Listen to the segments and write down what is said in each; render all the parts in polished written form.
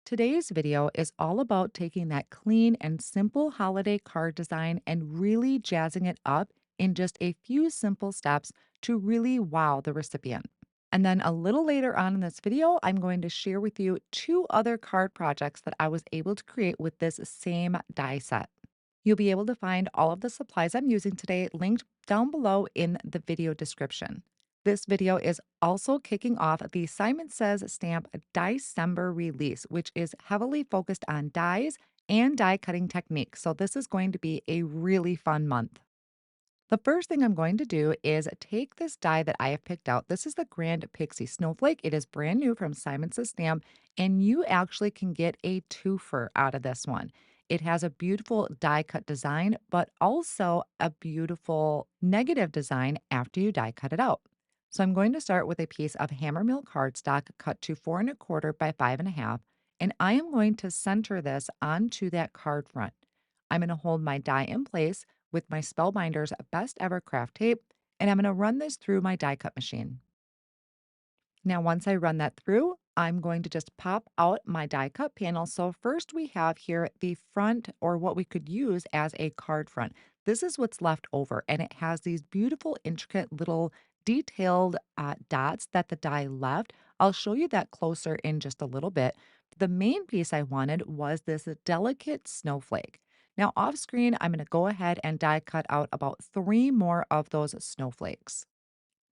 Today's video is all about taking that clean and simple holiday card design and really jazzing it up in just a few simple steps to really wow the recipient. And then a little later on in this video, I'm going to share with you two other card projects that I was able to create with this same die set. You'll be able to find all of the supplies I'm using today linked down below in the video description. This video is also kicking off the Simon Says Stamp December release, which is heavily focused on dies and die cutting techniques. So, this is going to be a really fun month. The first thing I'm going to do is take this die that I have picked out. This is the Grand Pixie Snowflake. It is brand new from Simon Says Stamp, and you actually can get a twofer out of this one. It has a beautiful die cut design, but also a beautiful negative design after you die cut it out. So I'm going to start with a piece of Hammermill cardstock cut to 4¼ by 5½, and I am going to center this onto that card front. I'm going to hold my die in place with my Spellbinder's Best Ever Craft Tape, and I'm going to run this through my die cut machine. Now, once I run that through, I'm going to just pop out my die cut panel. So first we have here the front, or what we could use as a card front. This is what's left over, and it has these beautiful, intricate little detailed dots that the die left. I'll show you that closer in just a little bit. The main piece I wanted was this delicate snowflake. Now off screen, I'm going to go ahead and die cut out about 3 more of those snowflakes.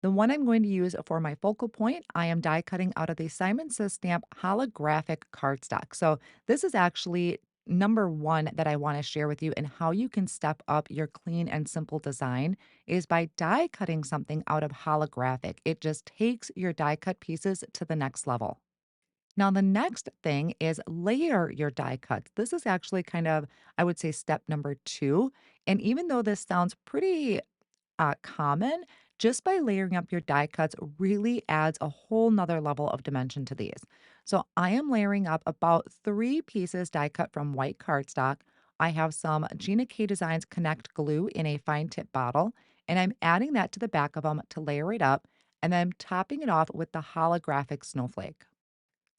The one I'm going to use for my focal point, I am die cutting out of the Simon Says Stamp Holographic Cardstock. So this is actually number one that I want to share with you, and how you can step up your clean and simple design is by die cutting something out of holographic. It just takes your die cut pieces to the next level. Now, the next thing is layer your die cuts. This is actually kind of, I would say, step number two. And even though this sounds pretty common, just by layering up your die cuts really adds a whole nother level of dimension to these. So I am layering up about 3 pieces die cut from white cardstock. I have some Gina K Designs Connect glue in a fine tip bottle, and I'm adding that to the back of them to layer it up, and then topping it off with the holographic snowflake.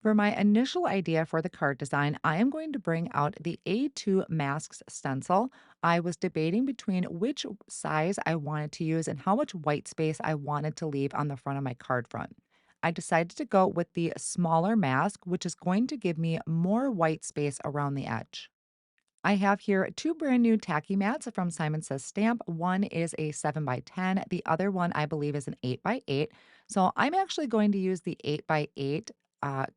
For my initial idea for the card design, I am going to bring out the A2 Masks stencil. I was debating between which size I wanted to use and how much white space I wanted to leave on the front of my card front. I decided to go with the smaller mask, which is going to give me more white space around the edge. I have here two brand new tacky mats from Simon Says Stamp. One is a 7 by 10. The other one, I believe, is an 8 by 8. So I'm actually going to use the 8 by 8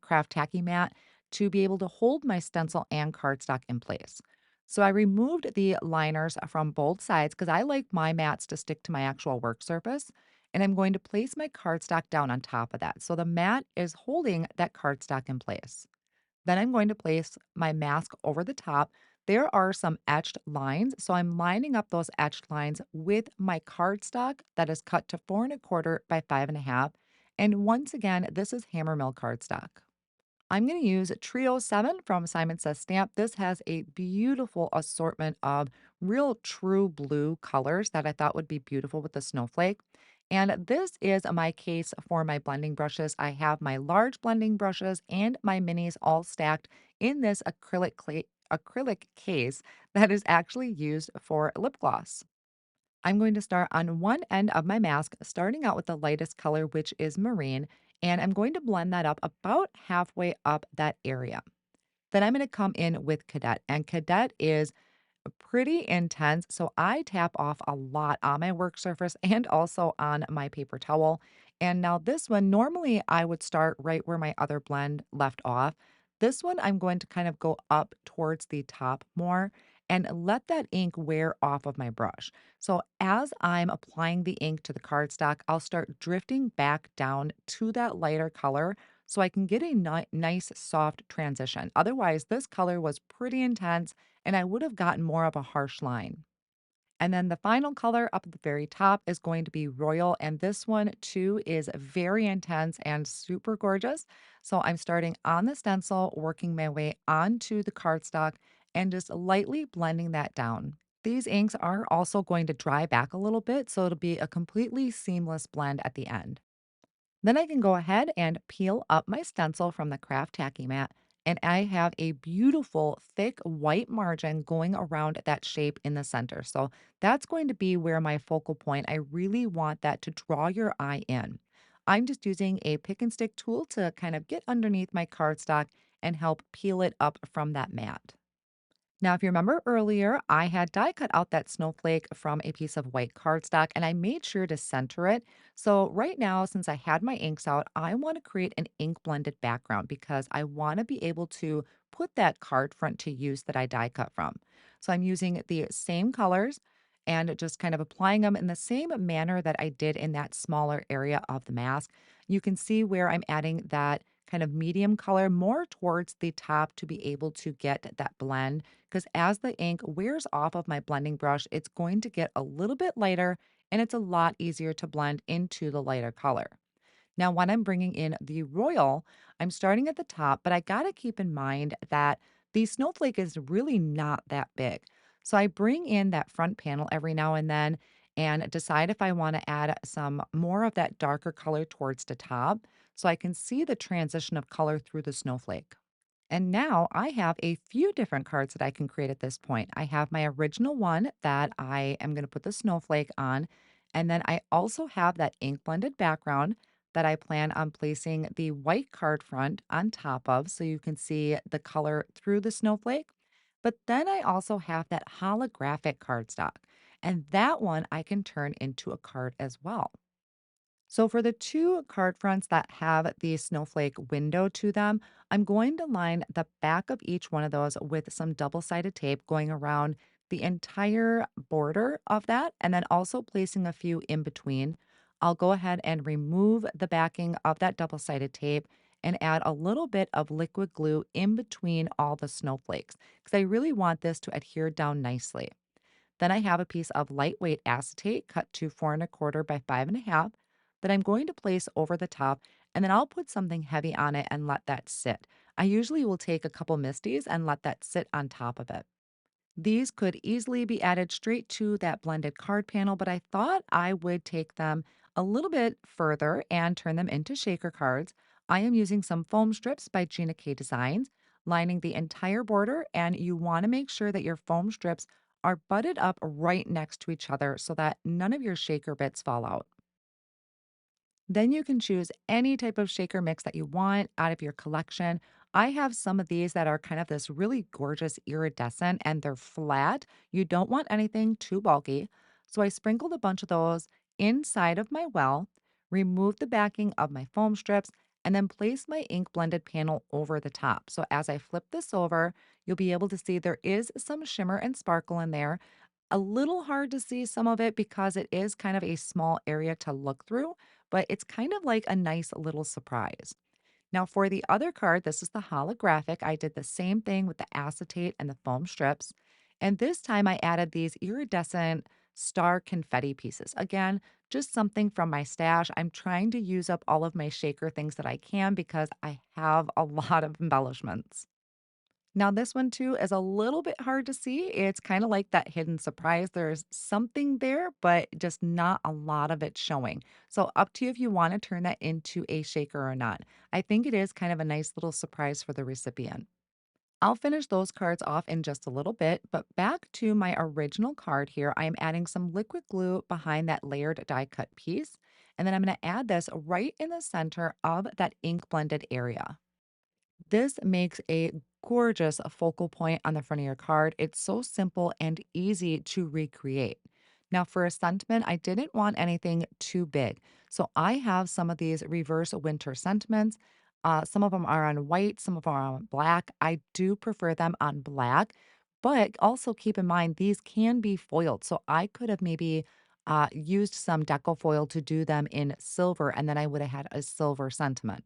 craft tacky mat to be able to hold my stencil and cardstock in place. So I removed the liners from both sides because I like my mats to stick to my actual work surface. And I'm going to place my cardstock down on top of that. So the mat is holding that cardstock in place. Then I'm going to place my mask over the top. There are some etched lines, so I'm lining up those etched lines with my cardstock that is cut to 4¼ by 5½. And once again, this is Hammermill cardstock. I'm going to use Trio 7 from Simon Says Stamp. This has a beautiful assortment of real true blue colors that I thought would be beautiful with the snowflake. And this is my case for my blending brushes. I have my large blending brushes and my minis all stacked in this acrylic case that is actually used for lip gloss. I'm going to start on one end of my mask, starting out with the lightest color, which is marine, and I'm going to blend that up about halfway up that area. Then I'm going to come in with Cadet, and Cadet is pretty intense, so I tap off a lot on my work surface and also on my paper towel. And now this one, normally I would start right where my other blend left off. This one, I'm going to kind of go up towards the top more and let that ink wear off of my brush. So as I'm applying the ink to the cardstock, I'll start drifting back down to that lighter color so I can get a nice soft transition. Otherwise, this color was pretty intense and I would have gotten more of a harsh line. And then the final color up at the very top is going to be Royal. And this one too is very intense and super gorgeous. So I'm starting on the stencil, working my way onto the cardstock and just lightly blending that down. These inks are also going to dry back a little bit, so it'll be a completely seamless blend at the end. Then I can go ahead and peel up my stencil from the craft tacky mat And I have a beautiful thick white margin going around that shape in the center. So that's going to be where my focal point. I really want that to draw your eye in. I'm just using a pick and stick tool to kind of get underneath my cardstock and help peel it up from that mat. Now, if you remember earlier, I had die cut out that snowflake from a piece of white cardstock and I made sure to center it. So, right now, since I had my inks out, I want to create an ink blended background because I want to be able to put that card front to use that I die cut from. So, I'm using the same colors and just kind of applying them in the same manner that I did in that smaller area of the mask. You can see where I'm adding that kind of medium color more towards the top to be able to get that blend because as the ink wears off of my blending brush, it's going to get a little bit lighter and it's a lot easier to blend into the lighter color. Now, when I'm bringing in the royal, I'm starting at the top, but I got to keep in mind that the snowflake is really not that big. So I bring in that front panel every now and then and decide if I want to add some more of that darker color towards the top so I can see the transition of color through the snowflake. And now I have a few different cards that I can create at this point. I have my original one that I am going to put the snowflake on. And then I also have that ink blended background that I plan on placing the white card front on top of so you can see the color through the snowflake. But then I also have that holographic cardstock. And that one I can turn into a card as well. So for the two card fronts that have the snowflake window to them, I'm going to line the back of each one of those with some double-sided tape going around the entire border of that, and then also placing a few in between. I'll go ahead and remove the backing of that double-sided tape and add a little bit of liquid glue in between all the snowflakes because I really want this to adhere down nicely. Then I have a piece of lightweight acetate cut to 4 1/4 by 5 1/2 that I'm going to place over the top, and then I'll put something heavy on it and let that sit. I usually will take a couple misties and let that sit on top of it. These could easily be added straight to that blended card panel, but I thought I would take them a little bit further and turn them into shaker cards. I am using some foam strips by Gina K Designs, lining the entire border, and you want to make sure that your foam strips are butted up right next to each other so that none of your shaker bits fall out. Then you can choose any type of shaker mix that you want out of your collection. I have some of these that are kind of this really gorgeous iridescent and they're flat. You don't want anything too bulky. So I sprinkled a bunch of those inside of my well, removed the backing of my foam strips, and then placed my ink blended panel over the top. So as I flip this over, you'll be able to see there is some shimmer and sparkle in there. A little hard to see some of it because it is kind of a small area to look through, but it's kind of like a nice little surprise. Now, for the other card, this is the holographic. I did the same thing with the acetate and the foam strips. And this time I added these iridescent star confetti pieces. Again, just something from my stash. I'm trying to use up all of my shaker things that I can because I have a lot of embellishments. Now, this one too is a little bit hard to see. It's kind of like that hidden surprise. There's something there, but just not a lot of it showing. So, up to you if you want to turn that into a shaker or not. I think it is kind of a nice little surprise for the recipient. I'll finish those cards off in just a little bit, but back to my original card here, I am adding some liquid glue behind that layered die cut piece. And then I'm going to add this right in the center of that ink blended area. This makes a gorgeous focal point on the front of your card. It's so simple and easy to recreate. Now, for a sentiment, I didn't want anything too big. So I have some of these reverse winter sentiments. Some of them are on white, some of them are on black. I do prefer them on black, but also keep in mind these can be foiled. So I could have maybe used some deco foil to do them in silver, and then I would have had a silver sentiment.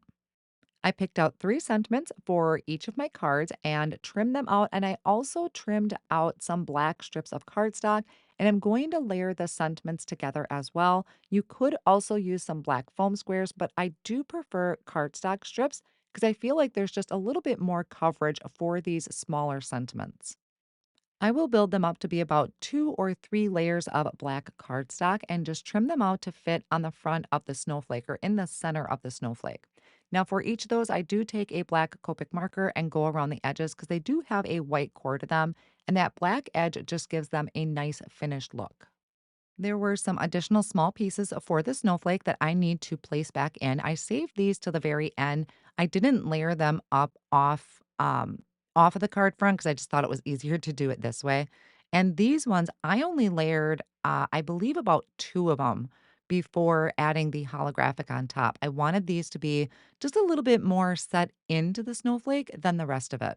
I picked out 3 sentiments for each of my cards and trimmed them out. And I also trimmed out some black strips of cardstock. And I'm going to layer the sentiments together as well. You could also use some black foam squares, but I do prefer cardstock strips because I feel like there's just a little bit more coverage for these smaller sentiments. I will build them up to be about 2 or 3 layers of black cardstock and just trim them out to fit on the front of the snowflake or in the center of the snowflake. Now, for each of those, I do take a black Copic marker and go around the edges because they do have a white core to them, and that black edge just gives them a nice finished look. There were some additional small pieces for the snowflake that I need to place back in. I saved these to the very end. I didn't layer them up off of the card front because I just thought it was easier to do it this way. And these ones, I only layered, I believe, about two of them before adding the holographic on top. I wanted these to be just a little bit more set into the snowflake than the rest of it.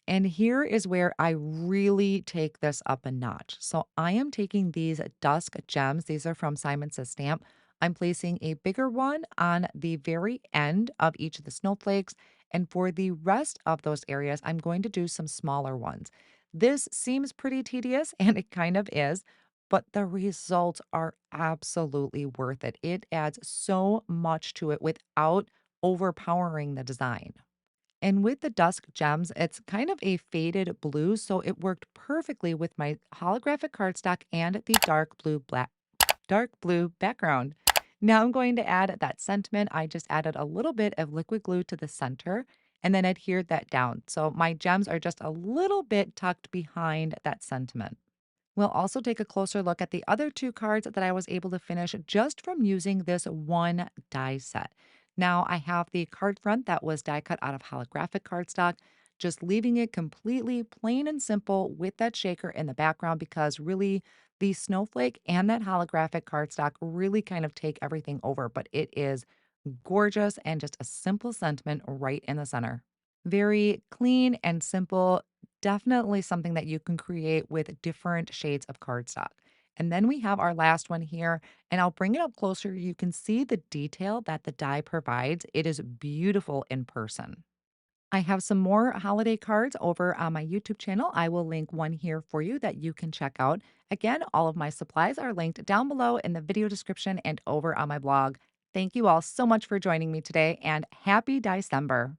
And here is where I really take this up a notch. So I am taking these Dusk gems. These are from Simon Says Stamp. I'm placing a bigger one on the very end of each of the snowflakes. And for the rest of those areas, I'm going to do some smaller ones. This seems pretty tedious, and it kind of is, but the results are absolutely worth it. It adds so much to it without overpowering the design. And with the Dusk gems, it's kind of a faded blue, so it worked perfectly with my holographic cardstock and the dark blue background. Now I'm going to add that sentiment. I just added a little bit of liquid glue to the center and then adhered that down. So my gems are just a little bit tucked behind that sentiment. We'll also take a closer look at the other two cards that I was able to finish just from using this one die set. Now, I have the card front that was die cut out of holographic cardstock, just leaving it completely plain and simple with that shaker in the background because really the snowflake and that holographic cardstock really kind of take everything over, but it is gorgeous and just a simple sentiment right in the center. Very clean and simple. Definitely something that you can create with different shades of cardstock. And then we have our last one here, and I'll bring it up closer. You can see the detail that the die provides. It is beautiful in person. I have some more holiday cards over on my YouTube channel. I will link one here for you that you can check out. Again, all of my supplies are linked down below in the video description and over on my blog. Thank you all so much for joining me today, and happy December.